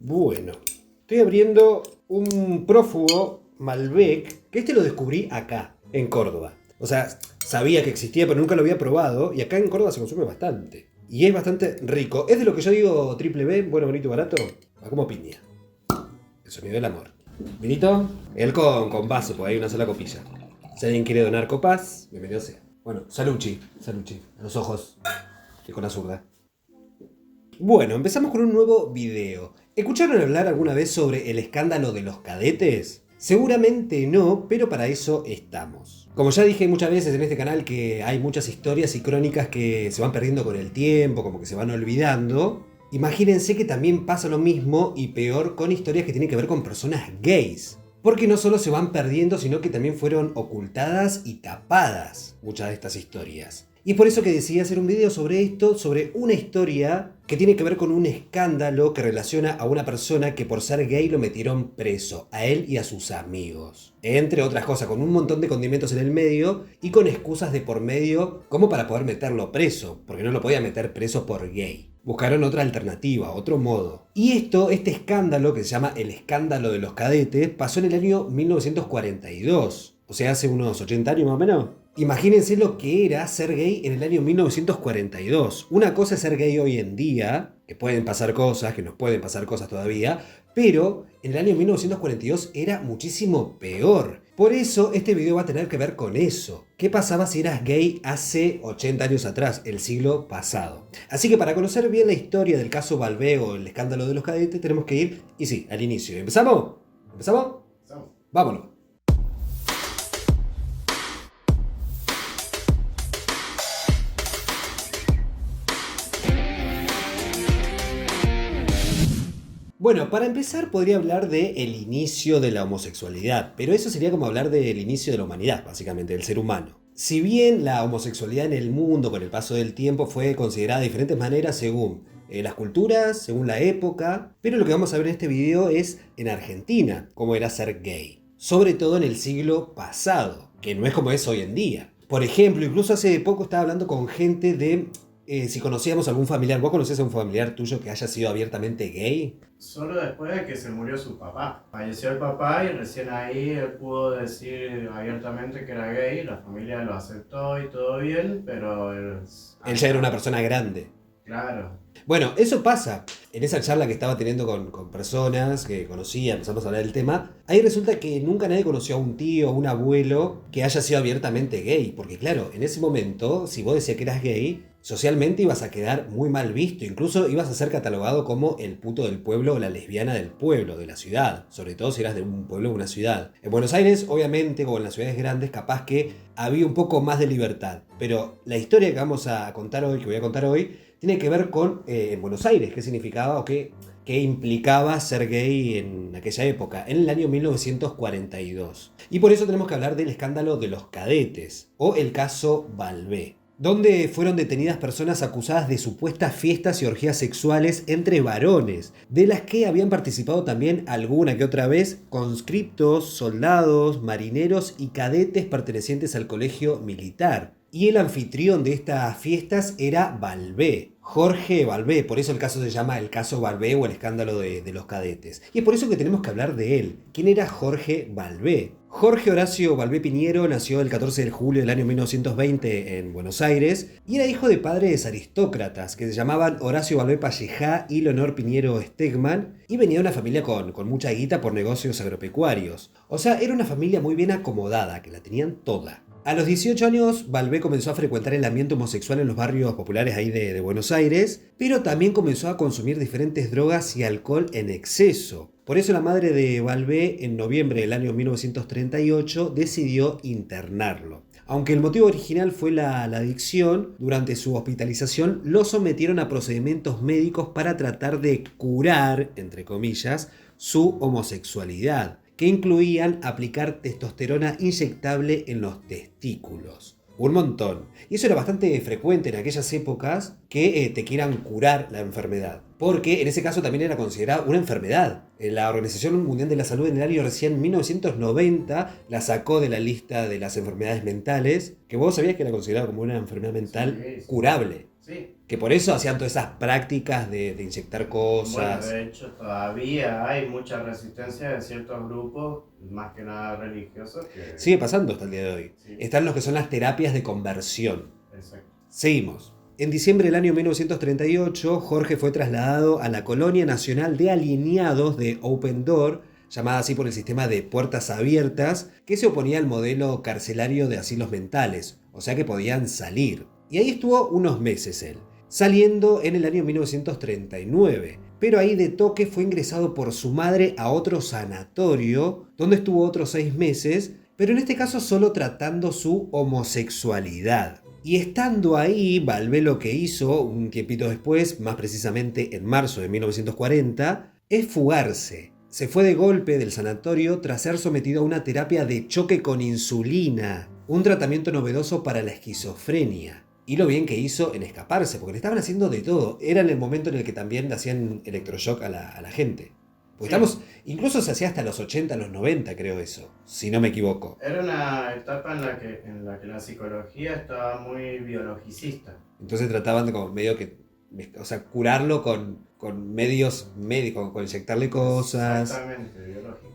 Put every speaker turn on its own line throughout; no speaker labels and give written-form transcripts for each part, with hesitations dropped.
Bueno, estoy abriendo un prófugo Malbec, que lo descubrí acá, en Córdoba. O sea, sabía que existía, pero nunca lo había probado, y acá en Córdoba se consume bastante. Y es bastante rico. Es de lo que yo digo triple B, bueno, bonito y barato, a como piña. El sonido del amor. Vinito, él con vaso, porque hay una sola copilla. Si alguien quiere donar copas, bienvenido sea. Bueno, saluchi, a los ojos, y con la zurda. Bueno, empezamos con un nuevo video. ¿Escucharon hablar alguna vez sobre el escándalo de los cadetes? Seguramente no, pero para eso estamos. Como ya dije muchas veces en este canal que hay muchas historias y crónicas que se van perdiendo con el tiempo, como que se van olvidando. Imagínense que también pasa lo mismo y peor con historias que tienen que ver con personas gays. Porque no solo se van perdiendo, sino que también fueron ocultadas y tapadas muchas de estas historias. Y es por eso que decidí hacer un video sobre esto, sobre una historia que tiene que ver con un escándalo que relaciona a una persona que por ser gay lo metieron preso, a él y a sus amigos. Entre otras cosas, con un montón de condimentos en el medio y con excusas de por medio como para poder meterlo preso, porque no lo podía meter preso por gay. Buscaron otra alternativa, otro modo. Y este escándalo, que se llama el escándalo de los cadetes, pasó en el año 1942. O sea, hace unos 80 años más o menos. Imagínense lo que era ser gay en el año 1942. Una cosa es ser gay hoy en día, que pueden pasar cosas, que nos pueden pasar cosas todavía, pero en el año 1942 era muchísimo peor. Por eso este video va a tener que ver con eso. ¿Qué pasaba si eras gay hace 80 años atrás, el siglo pasado? Así que para conocer bien la historia del caso Balbé o el escándalo de los cadetes, tenemos que ir, y sí, al inicio. ¿Empezamos? ¿Empezamos?
Empezamos.
Vámonos. Bueno, para empezar podría hablar del inicio de la homosexualidad, pero eso sería como hablar del inicio de la humanidad, básicamente, del ser humano. Si bien la homosexualidad en el mundo con el paso del tiempo fue considerada de diferentes maneras según las culturas, según la época, pero lo que vamos a ver en este video es en Argentina, cómo era ser gay. Sobre todo en el siglo pasado, que no es como es hoy en día. Por ejemplo, incluso hace poco estaba hablando con gente de si conocíamos algún familiar. ¿Vos conocés a un familiar tuyo que haya sido abiertamente gay?
Solo después de que se murió su papá. Falleció el papá y recién ahí él pudo decir abiertamente que era gay, la familia lo aceptó y todo bien, pero
Él ya era una persona grande.
Claro.
Bueno, eso pasa. En esa charla que estaba teniendo con personas que conocía, empezamos a hablar del tema, ahí resulta que nunca nadie conoció a un tío o un abuelo que haya sido abiertamente gay. Porque claro, en ese momento, si vos decías que eras gay, socialmente ibas a quedar muy mal visto. Incluso ibas a ser catalogado como el puto del pueblo o la lesbiana del pueblo, de la ciudad. Sobre todo si eras de un pueblo o una ciudad. En Buenos Aires, obviamente, o en las ciudades grandes, capaz que había un poco más de libertad. Pero la historia que vamos a contar hoy, que voy a contar hoy, tiene que ver con en Buenos Aires, qué significaba o qué implicaba ser gay en aquella época, en el año 1942. Y por eso tenemos que hablar del escándalo de los cadetes, o el caso Balbé, donde fueron detenidas personas acusadas de supuestas fiestas y orgías sexuales entre varones, de las que habían participado también alguna que otra vez conscriptos, soldados, marineros y cadetes pertenecientes al colegio militar. Y el anfitrión de estas fiestas era Balbé, Jorge Balbé. Por eso el caso se llama el caso Balbé o el escándalo de los cadetes. Y es por eso que tenemos que hablar de él. ¿Quién era Jorge Balbé? Jorge Horacio Balbé Piñero nació el 14 de julio del año 1920 en Buenos Aires y era hijo de padres aristócratas que se llamaban Horacio Balbé Pallejá y Leonor Piñero Stegman, y venía de una familia con mucha guita por negocios agropecuarios. O sea, era una familia muy bien acomodada, que la tenían toda. A los 18 años, Balbé comenzó a frecuentar el ambiente homosexual en los barrios populares ahí de Buenos Aires, pero también comenzó a consumir diferentes drogas y alcohol en exceso. Por eso la madre de Balbé, en noviembre del año 1938, decidió internarlo. Aunque el motivo original fue la adicción, durante su hospitalización lo sometieron a procedimientos médicos para tratar de curar, entre comillas, su homosexualidad, que incluían aplicar testosterona inyectable en los testículos. Un montón. Y eso era bastante frecuente en aquellas épocas, que te quieran curar la enfermedad. Porque en ese caso también era considerada una enfermedad. La Organización Mundial de la Salud en el año recién 1990 la sacó de la lista de las enfermedades mentales, que vos sabías que era considerada como una enfermedad mental curable.
Sí.
Que por eso hacían todas esas prácticas de inyectar
Bueno,
cosas.
de hecho todavía hay mucha resistencia de ciertos grupos, más que nada religiosos, que...
Sigue pasando hasta el día de hoy.
Sí,
Están los que son las terapias de conversión.
exacto.
Seguimos. En diciembre del año 1938, Jorge fue trasladado a la Colonia Nacional de Alineados de Open Door, llamada así por el sistema de puertas abiertas, que se oponía al modelo carcelario de asilos mentales, o sea que podían salir. Y ahí estuvo unos meses él, saliendo en el año 1939. Pero ahí de toque fue ingresado por su madre a otro sanatorio, donde estuvo otros 6 meses, pero en este caso solo tratando su homosexualidad. Y estando ahí, Valvé lo que hizo un tiempito después, más precisamente en marzo de 1940, es fugarse. Se fue de golpe del sanatorio tras ser sometido a una terapia de choque con insulina, un tratamiento novedoso para la esquizofrenia. Y lo bien que hizo en escaparse, porque le estaban haciendo de todo. Era en el momento en el que también le hacían electroshock a la gente. Porque
Sí.
estamos, incluso se hacía hasta los 80, los 90, creo eso, si no me equivoco.
Era una etapa en la que la psicología estaba muy biologicista.
Entonces trataban de como medio que, o sea, curarlo con medios médicos, con inyectarle cosas.
Exactamente, biológico.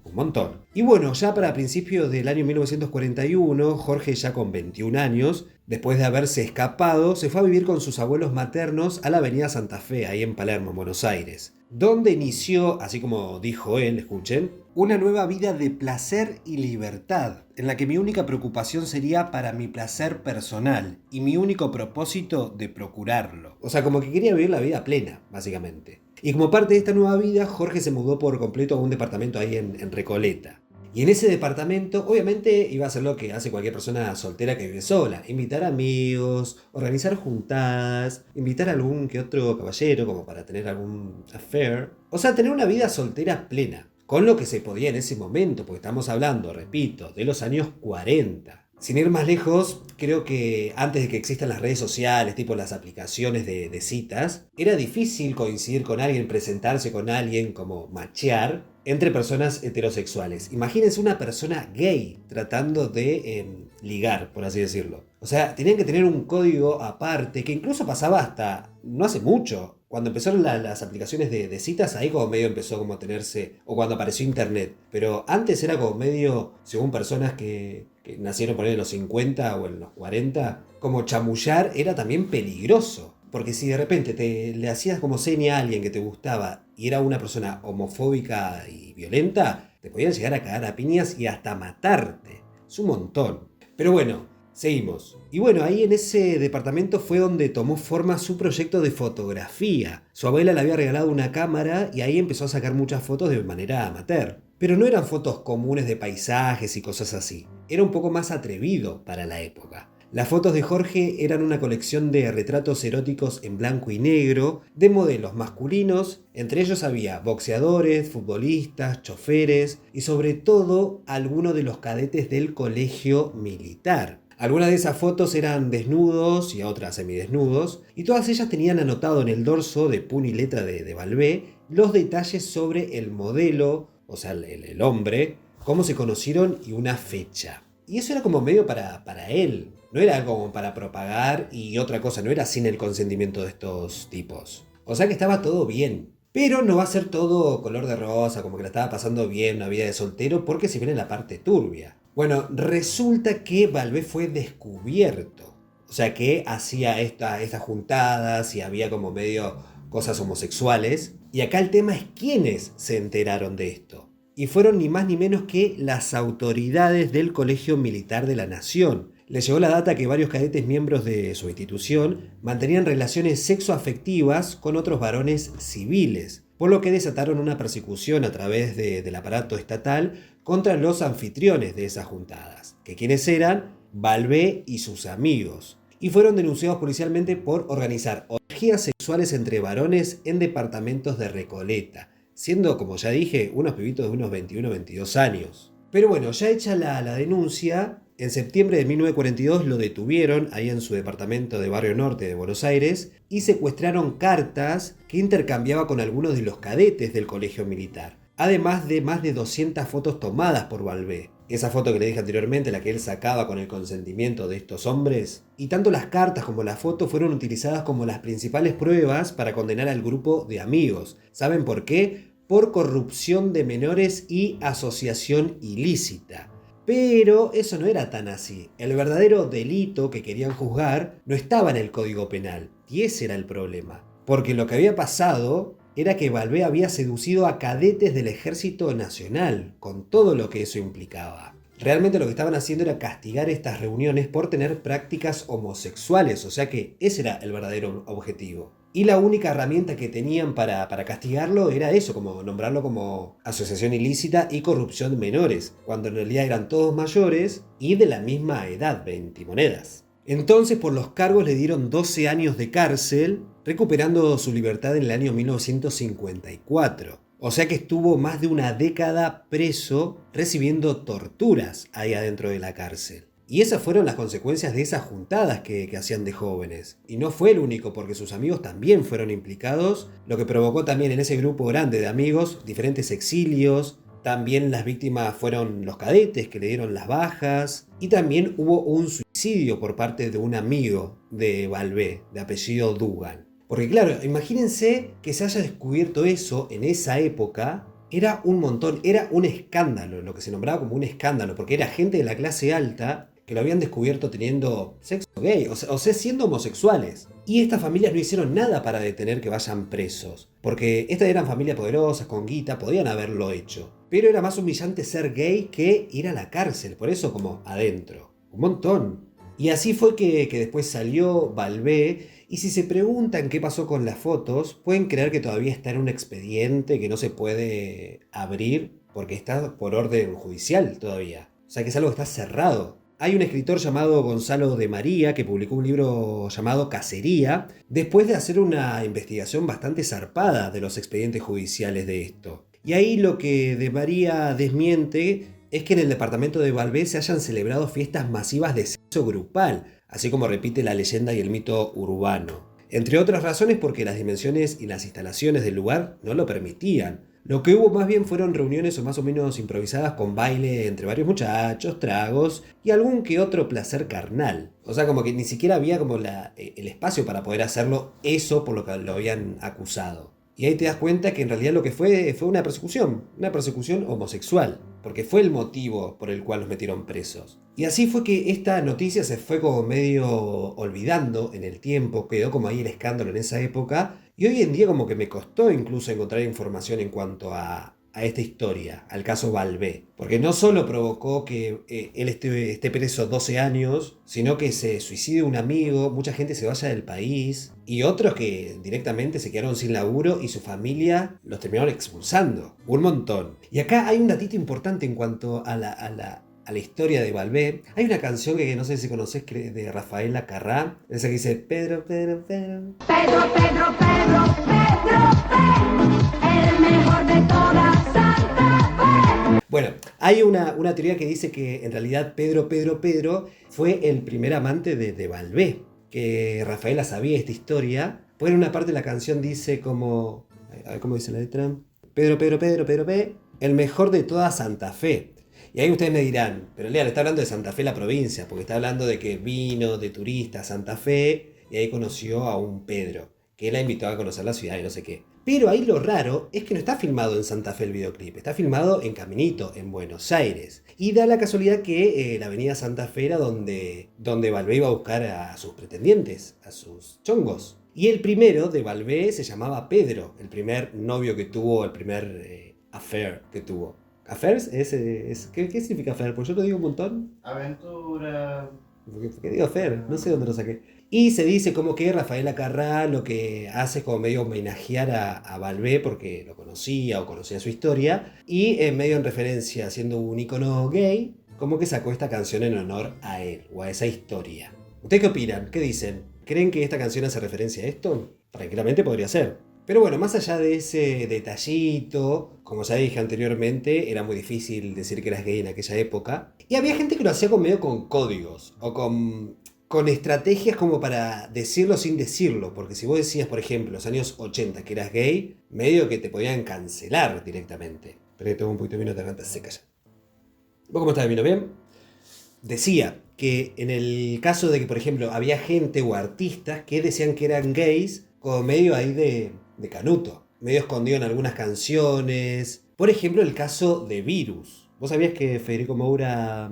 Un montón. Y bueno, ya para principios del año 1941, Jorge, ya con 21 años, después de haberse escapado, se fue a vivir con sus abuelos maternos a la avenida Santa Fe, ahí en Palermo, en Buenos Aires, donde inició, así como dijo él, escuchen, una nueva vida de placer y libertad, en la que mi única preocupación sería para mi placer personal y mi único propósito de procurarlo. O sea, como que quería vivir la vida plena, básicamente. Y como parte de esta nueva vida, Jorge se mudó por completo a un departamento ahí en Recoleta. Y en ese departamento, obviamente, iba a hacer lo que hace cualquier persona soltera que vive sola. Invitar amigos, organizar juntadas, invitar a algún que otro caballero como para tener algún affair. O sea, tener una vida soltera plena. Con lo que se podía en ese momento, porque estamos hablando, repito, de los años 40. Sin ir más lejos, creo que antes de que existan las redes sociales, tipo las aplicaciones de citas, era difícil coincidir con alguien, presentarse con alguien, como machear, entre personas heterosexuales. Imagínense una persona gay tratando de ligar, por así decirlo. O sea, tenían que tener un código aparte, que incluso pasaba hasta no hace mucho. Cuando empezaron las aplicaciones de citas, ahí como medio empezó como a tenerse, o cuando apareció internet. Pero antes era como medio, según personas que nacieron por ahí en los 50 o en los 40, como chamullar era también peligroso. Porque si de repente le hacías como seña a alguien que te gustaba y era una persona homofóbica y violenta, te podían llegar a cagar a piñas y hasta matarte. Es un montón. Pero bueno, seguimos. Y bueno, ahí en ese departamento fue donde tomó forma su proyecto de fotografía. Su abuela le había regalado una cámara y ahí empezó a sacar muchas fotos de manera amateur. Pero no eran fotos comunes de paisajes y cosas así. Era un poco más atrevido para la época. Las fotos de Jorge eran una colección de retratos eróticos en blanco y negro de modelos masculinos. Entre ellos había boxeadores, futbolistas, choferes y sobre todo algunos de los cadetes del colegio militar. Algunas de esas fotos eran desnudos y otras semidesnudos, y todas ellas tenían anotado en el dorso de puño y letra de Valvé los detalles sobre el modelo, o sea, el hombre, cómo se conocieron y una fecha. Y eso era como medio para él, no era algo como para propagar y otra cosa, no era sin el consentimiento de estos tipos. O sea que estaba todo bien. Pero no va a ser todo color de rosa, como que la estaba pasando bien una vida de soltero, porque se viene la parte turbia. Bueno, resulta que Valvé fue descubierto. O sea que hacía estas juntadas y había como medio cosas homosexuales. Y acá el tema es quiénes se enteraron de esto. Y fueron ni más ni menos que las autoridades del Colegio Militar de la Nación. Les llegó la data que varios cadetes miembros de su institución mantenían relaciones sexoafectivas con otros varones civiles, por lo que desataron una persecución a través del aparato estatal contra los anfitriones de esas juntadas, que quienes eran Valvé y sus amigos, y fueron denunciados policialmente por organizar orgías sexuales entre varones en departamentos de Recoleta, siendo, como ya dije, unos pibitos de unos 21 o 22 años. Pero bueno, ya hecha la denuncia, en septiembre de 1942 lo detuvieron ahí en su departamento de Barrio Norte de Buenos Aires y secuestraron cartas que intercambiaba con algunos de los cadetes del colegio militar, además de más de 200 fotos tomadas por Valvé. esa foto que le dije anteriormente, la que él sacaba con el consentimiento de estos hombres, y tanto las cartas como la foto fueron utilizadas como las principales pruebas para condenar al grupo de amigos. ¿Saben por qué? Por corrupción de menores y asociación ilícita. Pero eso no era tan así. El verdadero delito que querían juzgar no estaba en el Código Penal, y ese era el problema. Porque lo que había pasado era que Balbé había seducido a cadetes del Ejército Nacional, con todo lo que eso implicaba. Realmente lo que estaban haciendo era castigar estas reuniones por tener prácticas homosexuales, o sea que ese era el verdadero objetivo. Y la única herramienta que tenían para castigarlo era eso, como nombrarlo como asociación ilícita y corrupción de menores, cuando en realidad eran todos mayores y de la misma edad, 20 monedas. Entonces por los cargos le dieron 12 años de cárcel, recuperando su libertad en el año 1954. O sea que estuvo más de una década preso recibiendo torturas ahí adentro de la cárcel. Y esas fueron las consecuencias de esas juntadas que hacían de jóvenes. Y no fue el único, porque sus amigos también fueron implicados, lo que provocó también en ese grupo grande de amigos diferentes exilios. También las víctimas fueron los cadetes que le dieron las bajas. Y también hubo un suicidio por parte de un amigo de Balbé, de apellido Dugan. Porque claro, imagínense que se haya descubierto eso en esa época. Era un montón, era un escándalo, lo que se nombraba como un escándalo, porque era gente de la clase alta que lo habían descubierto teniendo sexo gay, o sea, siendo homosexuales. Y estas familias no hicieron nada para detener que vayan presos, porque estas eran familias poderosas, con guita, podían haberlo hecho. Pero era más humillante ser gay que ir a la cárcel, por eso como adentro. Un montón. Y así fue que después salió Balbé, y si se preguntan qué pasó con las fotos, pueden creer que todavía está en un expediente que no se puede abrir, porque está por orden judicial todavía. O sea que es algo que está cerrado. Hay un escritor llamado Gonzalo de María que publicó un libro llamado Cacería, después de hacer una investigación bastante zarpada de los expedientes judiciales de esto. Y ahí lo que de María desmiente es que en el departamento de Balbé se hayan celebrado fiestas masivas de sexo grupal, así como repite la leyenda y el mito urbano. Entre otras razones porque las dimensiones y las instalaciones del lugar no lo permitían. Lo que hubo más bien fueron reuniones o más o menos improvisadas con baile entre varios muchachos, tragos y algún que otro placer carnal. O sea, como que ni siquiera había como el espacio para poder hacerlo eso por lo que lo habían acusado. Y ahí te das cuenta que en realidad lo que fue una persecución homosexual, porque fue el motivo por el cual los metieron presos. Y así fue que esta noticia se fue como medio olvidando en el tiempo, quedó como ahí el escándalo en esa época, y hoy en día como que me costó incluso encontrar información en cuanto a esta historia, al caso Balbé. Porque no solo provocó que él esté preso 12 años, sino que se suicide un amigo, mucha gente se vaya del país, y otros que directamente se quedaron sin laburo y su familia los terminaron expulsando. Un montón. Y acá hay un datito importante en cuanto a la historia de Balbé. Hay una canción que no sé si conoces de Rafaela Carrá, esa que dice Pedro, Pedro, Pedro. Pedro, Pedro, Pedro, Pedro, Pedro, el mejor de toda Santa Fe. Bueno, hay una teoría que dice que en realidad Pedro fue el primer amante de Balbé, que Rafaela sabía esta historia, porque en una parte de la canción dice como, a ver cómo dice la letra, Pedro, el mejor de toda Santa Fe. Y ahí ustedes me dirán, pero Lea, le está hablando de Santa Fe la provincia, porque está hablando de que vino de turista a Santa Fe y ahí conoció a un Pedro, que la invitó a conocer la ciudad y no sé qué. Pero ahí lo raro es que no está filmado en Santa Fe el videoclip, está filmado en Caminito, en Buenos Aires. Y da la casualidad que la avenida Santa Fe era donde Balbé iba a buscar a sus pretendientes, a sus chongos. Y el primero de Balbé se llamaba Pedro, el primer novio que tuvo, el primer affair que tuvo. ¿Affairs? ¿Qué significa affair? Pues yo lo digo un montón.
Aventura.
¿Por qué digo affair? No sé dónde lo saqué. Y se dice como que Rafaela Carrá lo que hace es como medio homenajear a Balbé porque lo conocía o conocía su historia. Y medio en referencia, siendo un icono gay, como que sacó esta canción en honor a él o a esa historia. ¿Ustedes qué opinan? ¿Qué dicen? ¿Creen que esta canción hace referencia a esto? Tranquilamente podría ser. Pero bueno, más allá de ese detallito, como ya dije anteriormente, era muy difícil decir que eras gay en aquella época. Y había gente que lo hacía medio con códigos o con estrategias como para decirlo sin decirlo. Porque si vos decías, por ejemplo, en los años 80 que eras gay, medio que te podían cancelar directamente. Pero que tengo un poquito de vino de garganta seca ya. ¿Vos cómo estás, Vino? ¿Bien? Decía que en el caso de que, por ejemplo, había gente o artistas que decían que eran gays, como medio ahí de canuto, medio escondido en algunas canciones. Por ejemplo, el caso de Virus. ¿Vos sabías que Federico Moura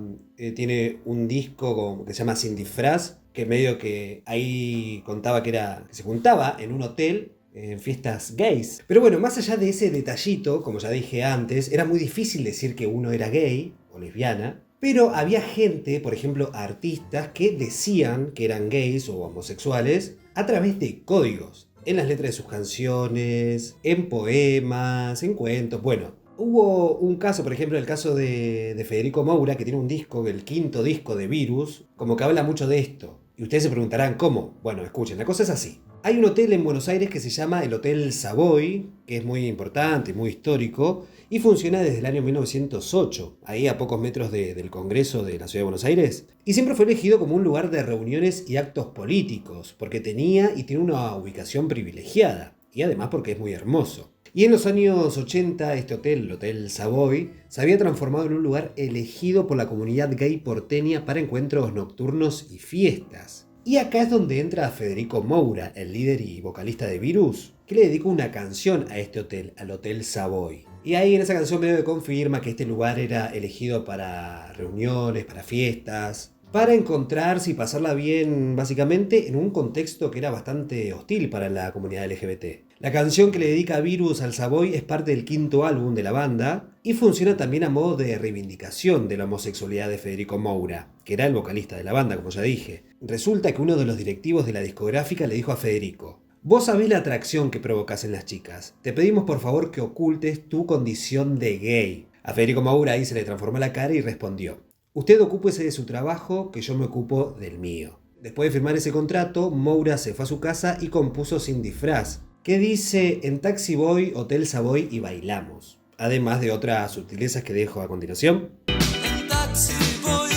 tiene un disco que se llama Sin Disfraz? Que medio que ahí contaba que se juntaba en un hotel en fiestas gays. Pero bueno, más allá de ese detallito, como ya dije antes, era muy difícil decir que uno era gay o lesbiana. Pero había gente, por ejemplo, artistas, que decían que eran gays o homosexuales a través de códigos. En las letras de sus canciones, en poemas, en cuentos. Bueno, hubo un caso, por ejemplo, el caso de Federico Moura, que tiene un disco, el quinto disco de Virus, como que habla mucho de esto. Y ustedes se preguntarán, ¿cómo? Bueno, escuchen, la cosa es así. Hay un hotel en Buenos Aires que se llama el Hotel Savoy, que es muy importante, muy histórico, y funciona desde el año 1908, ahí a pocos metros del Congreso de la Ciudad de Buenos Aires. Y siempre fue elegido como un lugar de reuniones y actos políticos, porque tenía y tiene una ubicación privilegiada, y además porque es muy hermoso. Y en los años 80 este hotel, el Hotel Savoy, se había transformado en un lugar elegido por la comunidad gay porteña para encuentros nocturnos y fiestas. Y acá es donde entra Federico Moura, el líder y vocalista de Virus, que le dedica una canción a este hotel, al Hotel Savoy. Y ahí en esa canción medio que confirma que este lugar era elegido para reuniones, para fiestas, para encontrarse y pasarla bien, básicamente, en un contexto que era bastante hostil para la comunidad LGBT. La canción que le dedica Virus al Savoy es parte del quinto álbum de la banda y funciona también a modo de reivindicación de la homosexualidad de Federico Moura, que era el vocalista de la banda, como ya dije. Resulta que uno de los directivos de la discográfica le dijo a Federico: vos sabés la atracción que provocas en las chicas. Te pedimos por favor que ocultes tu condición de gay. A Federico Moura ahí se le transformó la cara y respondió: usted ocúpese de su trabajo, que yo me ocupo del mío. Después de firmar ese contrato, Moura se fue a su casa y compuso Sin Disfraz, que dice: en Taxi Voy, Hotel Savoy y bailamos. Además de otras sutilezas que dejo a continuación. En taxi voy,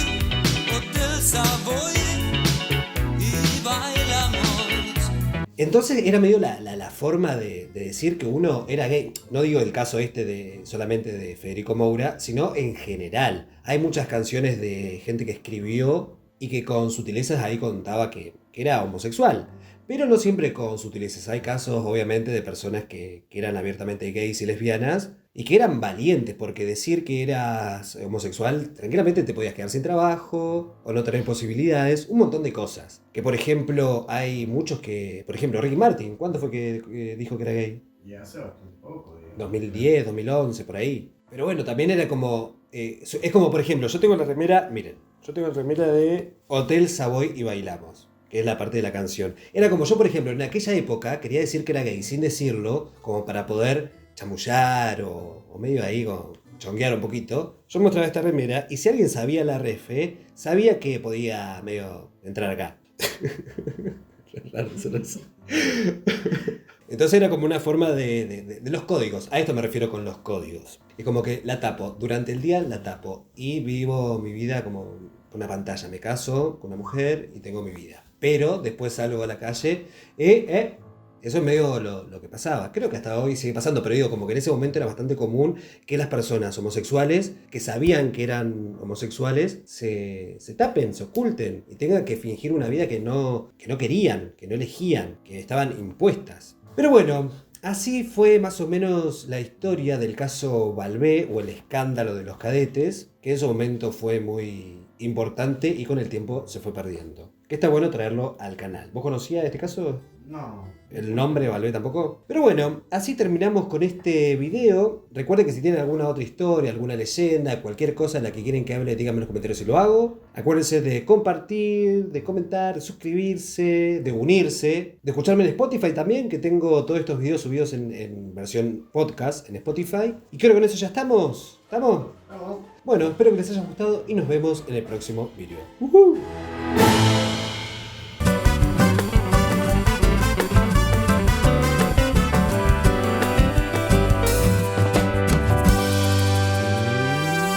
Hotel Savoy y bailamos. Entonces era medio la forma de decir que uno era gay. No digo el caso solamente de Federico Moura, sino en general. Hay muchas canciones de gente que escribió y que con sutilezas ahí contaba que era homosexual. Pero no siempre con sutilezas. Hay casos, obviamente, de personas que eran abiertamente gays y lesbianas y que eran valientes, porque decir que eras homosexual, tranquilamente te podías quedar sin trabajo o no tener posibilidades, un montón de cosas. Que, por ejemplo, hay muchos que... Por ejemplo, Ricky Martin, ¿cuándo fue que dijo que era gay?
Y hace bastante poco, digamos.
2010, 2011, por ahí. Pero bueno, también era como... es como, por ejemplo, yo tengo la remera... Miren, yo tengo la remera de Hotel Savoy y bailamos, que es la parte de la canción. Era como yo, por ejemplo, en aquella época quería decir que era gay sin decirlo, como para poder chamullar o medio ahí, como chonguear un poquito. Yo mostraba esta remera y si alguien sabía la refe, sabía que podía medio entrar acá. Raro eso. Entonces era como una forma de los códigos. A esto me refiero con los códigos. Es como que la tapo. Durante el día la tapo. Y vivo mi vida como una pantalla. Me caso con una mujer y tengo mi vida. Pero después salgo a la calle. Eso es medio lo que pasaba. Creo que hasta hoy sigue pasando. Pero digo, como que en ese momento era bastante común que las personas homosexuales, que sabían que eran homosexuales, se tapen, se oculten. Y tengan que fingir una vida que no querían, que no elegían, que estaban impuestas. Pero bueno, así fue más o menos la historia del caso Balbé o el escándalo de los cadetes, que en su momento fue muy importante y con el tiempo se fue perdiendo. Que está bueno traerlo al canal. ¿Vos conocías este caso?
No.
¿El nombre Balbé tampoco? Pero bueno, así terminamos con este video. Recuerden que si tienen alguna otra historia, alguna leyenda, cualquier cosa en la que quieren que hable, díganme en los comentarios si lo hago. Acuérdense de compartir, de comentar, de suscribirse, de unirse, de escucharme en Spotify también, que tengo todos estos videos subidos en versión podcast en Spotify. Y creo que con eso ya estamos. ¿Estamos?
Vamos.
Bueno, espero que les haya gustado y nos vemos en el próximo video. ¡Uhú!